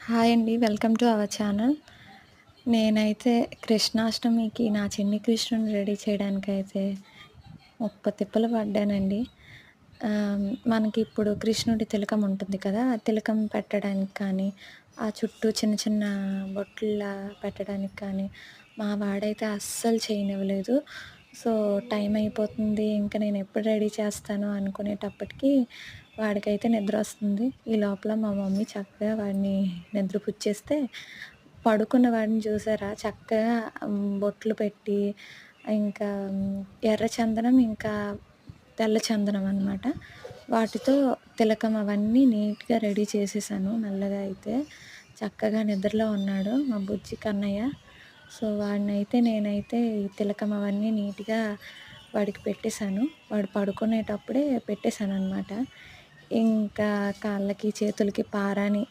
Hi అండి. Welcome to our channel. నేనైతే కృష్ణాష్టమికి నా చిన్ని కృష్ణుడిని రెడీ చేయడానికైతే తిప్పలు పడ్డానండి. మనకిప్పుడు కృష్ణుడి తిలకం ఉంటుంది కదా! ఆ తిలకం పెట్టడానికి కానీ, ఆ చుట్టూ చిన్న చిన్న బొట్లులా పెట్టడానికి కానీ, మా వాడైతే అస్సలు చేయనివ్వలేదు. సో, టైం అయిపోతుంది. ఇంక నేనెప్పుడు రెడీ చేస్తాను అనుకునేటప్పటికి వాడికైతే నిద్రొస్తుంది. ఈ లోపల మా మమ్మీ చక్కగా వాడిని నిద్రపుచ్చేస్తే, పడుకున్న వాడిని చూసారా చక్కగా బొట్లు పెట్టి, ఇంకా ఎర్ర చందనం, ఇంకా తెల్ల చందనం అనమాట. వాటితో తిలకం అవన్నీ నీట్‌గా రెడీ చేసేసాను. మెల్లగా అయితే చక్కగా నిద్రలో ఉన్నాడు మా బుజ్జి కన్నయ్య. సో, వాడినైతే నేనైతే ఈ తిలకం అవన్నీ నీట్‌గా వాడికి పెట్టేసాను. వాడు పడుకునేటప్పుడే పెట్టేసాననమాట. ఇంకా కాళ్ళకి, చేతులకి పారాని